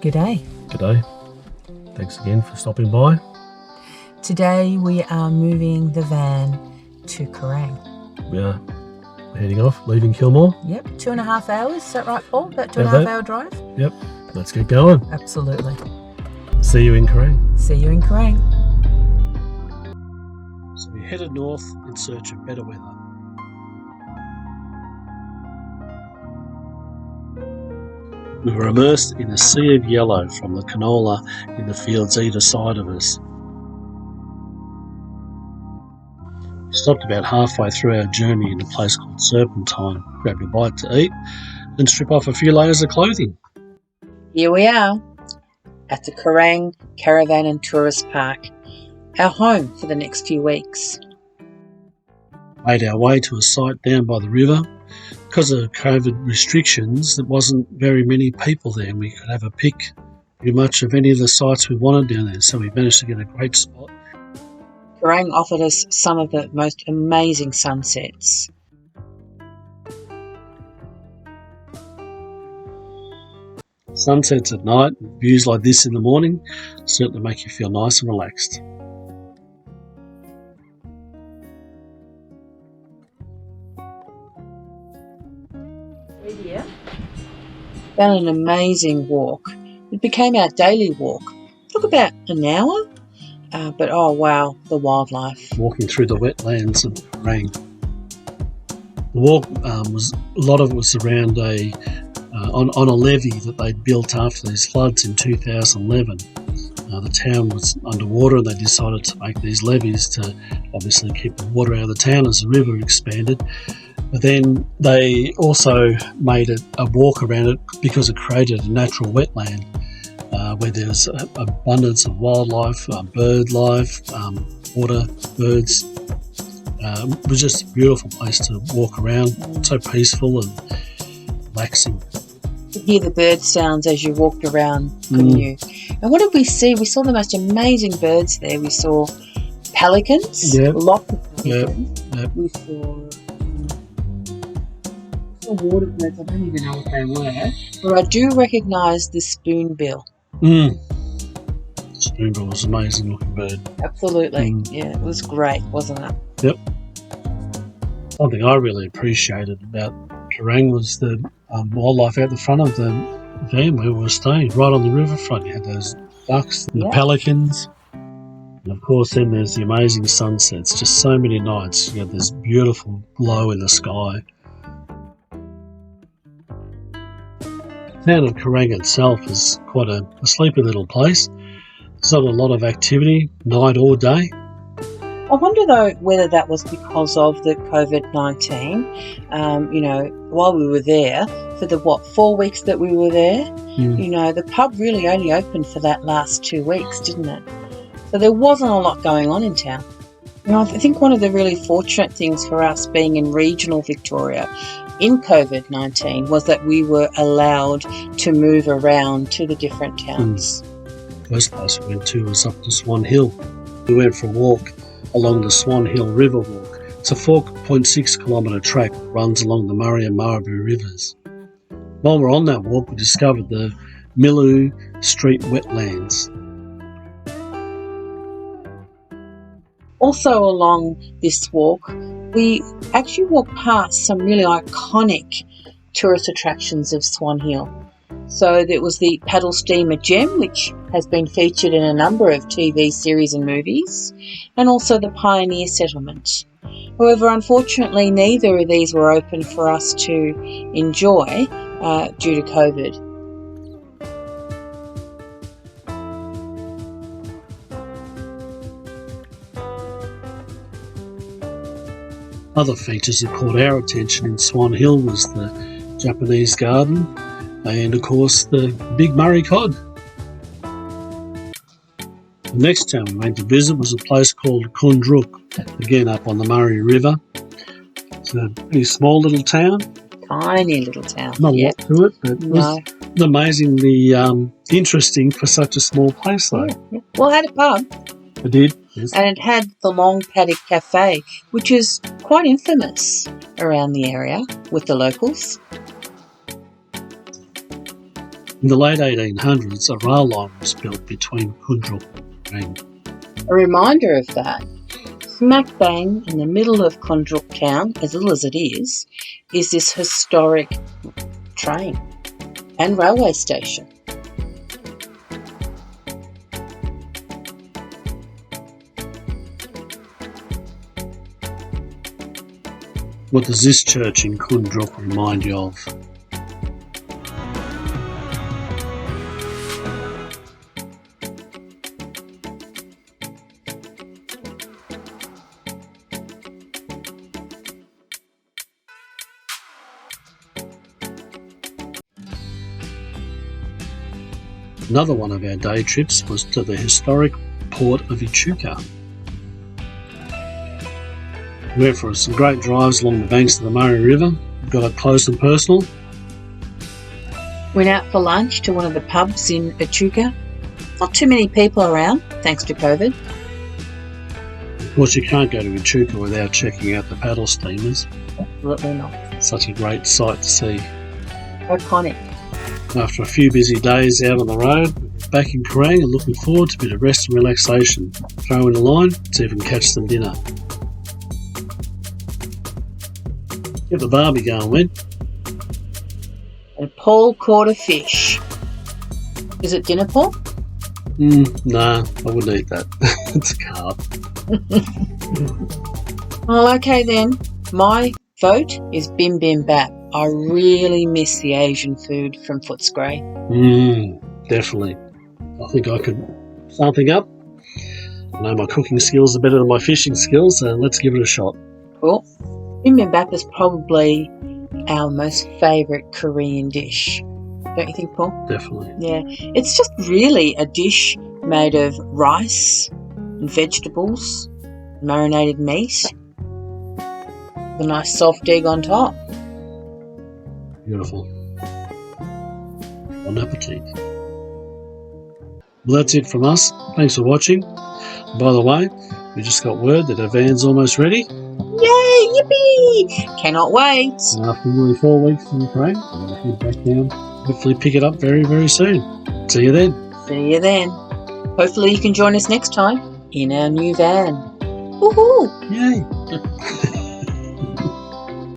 G'day. G'day. Thanks again for stopping by. Today we are moving the van to Kerang. We're heading off, leaving Kilmore. Yep, 2.5 hours. Is that right, Paul? About 2.5 About that. hour drive? Yep, let's get going. Absolutely. See you in Kerang. See you in Kerang. So we headed north in search of better weather. We were immersed in a sea of yellow from the canola in the fields either side of us. We stopped about halfway through our journey in a place called Serpentine, grabbed a bite to eat and strip off a few layers of clothing. Here we are at the Kerang Caravan and Tourist Park, our home for the next few weeks. Made our way to a site down by the river. Because of COVID restrictions, there wasn't very many people there, and we could have a pick pretty much of any of the sites we wanted down there, so we managed to get a great spot. Kerang offered us some of the most amazing sunsets. Sunsets at night, views like this in the morning, certainly make you feel nice and relaxed. Found an amazing walk. It became our daily walk. Took about an hour, but oh wow, the wildlife. Walking through the wetlands of Kerang. The walk was a lot of it was around on a levee that they'd built after these floods in 2011. The town was underwater, and they decided to make these levees to obviously keep the water out of the town as the river expanded. But then they also made it a walk around it because it created a natural wetland where there's abundance of wildlife, bird life, water, birds. It was just a beautiful place to walk around, so peaceful and relaxing. You could hear the bird sounds as you walked around, couldn't you? And what did we see? We saw the most amazing birds there. We saw pelicans, lots of pelicans. Yep. We saw water birds, I don't even know what they were, but I do recognise the spoonbill. Spoonbill was an amazing looking bird. Absolutely. Yeah, it was great, wasn't it? Yep. Something I really appreciated about Kerang was the wildlife out the front of the van where we were staying, right on the riverfront. You had those ducks and the pelicans. And of course then there's the amazing sunsets. Just so many nights you have this beautiful glow in the sky. The town of Kerang itself is quite a sleepy little place. There's not a lot of activity, night or day. I wonder though whether that was because of the COVID-19. While we were there, for the 4 weeks that we were there, the pub really only opened for that last 2 weeks, didn't it? So there wasn't a lot going on in town. I think one of the really fortunate things for us being in regional Victoria in COVID-19 was that we were allowed to move around to the different towns. The first place we went to was up to Swan Hill. We went for a walk along the Swan Hill River Walk. It's a 4.6 kilometre track that runs along the Murray and Marlborough rivers. While we're on that walk, we discovered the Milu Street wetlands. Also along this walk, we actually walked past some really iconic tourist attractions of Swan Hill. So there was the paddle steamer Gem, which has been featured in a number of TV series and movies, and also the Pioneer Settlement. However, unfortunately, neither of these were open for us to enjoy due to COVID. Other features that caught our attention in Swan Hill was the Japanese garden and, of course, the big Murray cod. The next town we went to visit was a place called Kundruk, again up on the Murray River. It's a pretty small little town. Tiny little town. Not a lot to it, but it was amazingly interesting for such a small place, though. Yeah. Well, it had a pub. It did, yes. And it had the Long Paddock Cafe, which is quite infamous around the area with the locals. In the late 1800s, a rail line was built between Kundruk and Kerang. A reminder of that, smack bang in the middle of Kundruk town, as little as it is this historic train and railway station. What does this church in Kundruk remind you of? Another one of our day trips was to the historic port of Echuca. We went for some great drives along the banks of the Murray River, got up close and personal. Went out for lunch to one of the pubs in Echuca. Not too many people around, thanks to COVID. Of course, you can't go to Echuca without checking out the paddle steamers. Absolutely not. Such a great sight to see. Iconic. After a few busy days out on the road, back in Kerang and looking forward to a bit of rest and relaxation. Throw in a line, see if we can catch some dinner. Get the barbie going, Len. And Paul caught a fish. Is it dinner, Paul? Nah, I wouldn't eat that. It's a carb. Well, okay then. My vote is Bim Bim Bap. I really miss the Asian food from Footscray. Definitely. I think I could something up. I know my cooking skills are better than my fishing skills, so let's give it a shot. Cool. Bim Bim Bap is probably our most favourite Korean dish. Don't you think, Paul? Definitely. Yeah. It's just really a dish made of rice and vegetables, marinated meat, with a nice soft egg on top. Beautiful. Bon appetit. Well, that's it from us. Thanks for watching. By the way, we just got word that our van's almost ready. Yay! Yippee! Cannot wait. And after nearly 4 weeks in Ukraine, we're going to head back down. Hopefully pick it up very, very soon. See you then. See you then. Hopefully you can join us next time in our new van. Woohoo! Yay!